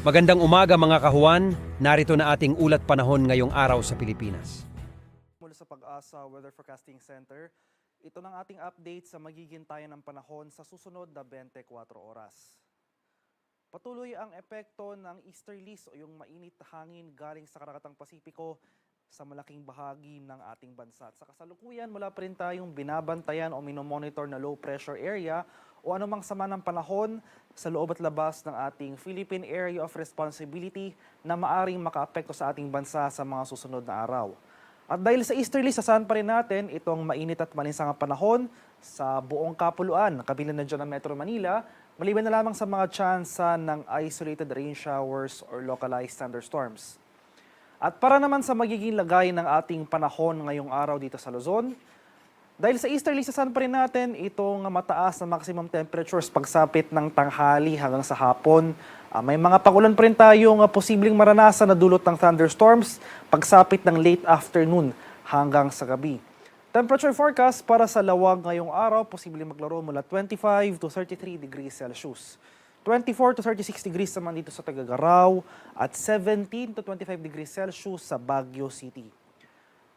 Magandang umaga mga kahuan, narito na ating ulat panahon ngayong araw sa Pilipinas. Mula sa Pag-asa Weather Forecasting Center, ito ng ating update sa magiging tayo ng panahon sa susunod na 24 oras. Patuloy ang epekto ng easterlies o yung mainit na hangin galing sa Karakatang Pasipiko sa malaking bahagi ng ating bansa. At sa kasalukuyan, wala pa rin tayong binabantayan o minomonitor na low pressure area o anumang sama ng panahon sa loob at labas ng ating Philippine Area of Responsibility na maaring makaapekto sa ating bansa sa mga susunod na araw. At dahil sa easterly, sasahan pa rin natin itong mainit at malinsangang panahon sa buong kapuluan, kabilang na dyan ng Metro Manila, maliban na lamang sa mga tsansa ng isolated rain showers or localized thunderstorms. At para naman sa magiging lagay ng ating panahon ngayong araw dito sa Luzon, dahil sa easterly, sasahan pa rin natin itong mataas na maximum temperatures pagsapit ng tanghali hanggang sa hapon. May mga pagulan pa rin tayong posibleng maranasan na dulot ng thunderstorms pagsapit ng late afternoon hanggang sa gabi. Temperature forecast para sa Lawag ngayong araw, posibleng maglaro mula 25 to 33 degrees Celsius. 24 to 36 degrees naman dito sa Tagagaraw at 17 to 25 degrees Celsius sa Baguio City.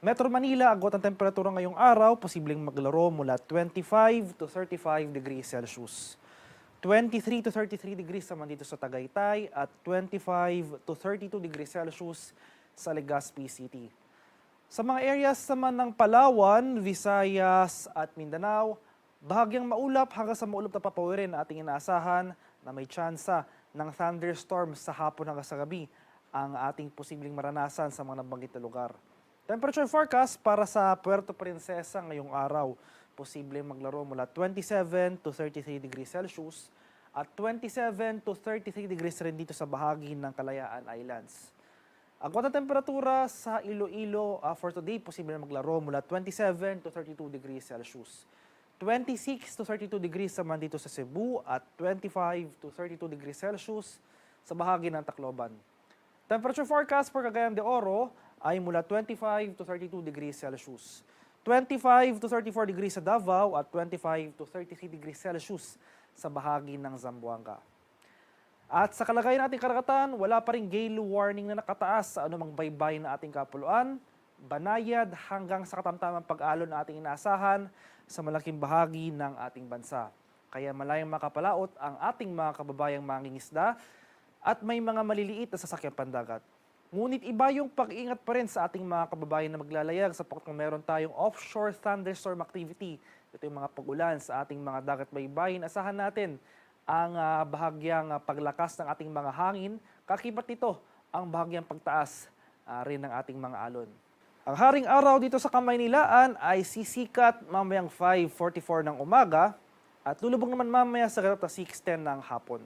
Metro Manila, agwat ang temperatura ngayong araw, posibleng maglaro mula 25 to 35 degrees Celsius. 23 to 33 degrees naman dito sa Tagaytay at 25 to 32 degrees Celsius sa Legazpi City. Sa mga areas naman ng Palawan, Visayas at Mindanao, bahagyang maulap hanggang sa maulap na papawirin na ating inaasahan na may tsansa ng thunderstorms sa hapon hanggang sa gabi ang ating posibleng maranasan sa mga nabanggit na lugar. Temperature forecast para sa Puerto Princesa ngayong araw, posibleng maglaro mula 27 to 33 degrees Celsius at 27 to 33 degrees rin dito sa bahagi ng Kalayaan Islands. Ang kwanta temperatura sa Iloilo for today, posibleng maglaro mula 27 to 32 degrees Celsius. 26 to 32 degrees naman dito sa Cebu at 25 to 32 degrees Celsius sa bahagi ng Tacloban. Temperature forecast for Cagayan de Oro ay mula 25 to 32 degrees Celsius. 25 to 34 degrees sa Davao at 25 to 33 degrees Celsius sa bahagi ng Zamboanga. At sa kalagayan nating karagatan, wala pa ring gale warning na nakataas sa anumang baybay na ating kapuluan, banayad hanggang sa katamtamang pag-alon na ating inaasahan sa malaking bahagi ng ating bansa. Kaya malayang makapalaot ang ating mga kababayang mangingisda at may mga maliliit na sasakyang pandagat. Ngunit iba yung pag-iingat pa rin sa ating mga kababayan na maglalayag sapagkat meron tayong offshore thunderstorm activity. Ito yung mga pag-ulan sa ating mga dagat baybayin. Asahan natin ang bahagyang paglakas ng ating mga hangin. Kakibat nito ang bahagyang pagtaas rin ng ating mga alon. Ang haring araw dito sa Kamaynilaan ay sisikat mamayang 5:44 ng umaga at lulubog naman mamaya sa ganap na 6:10 ng hapon.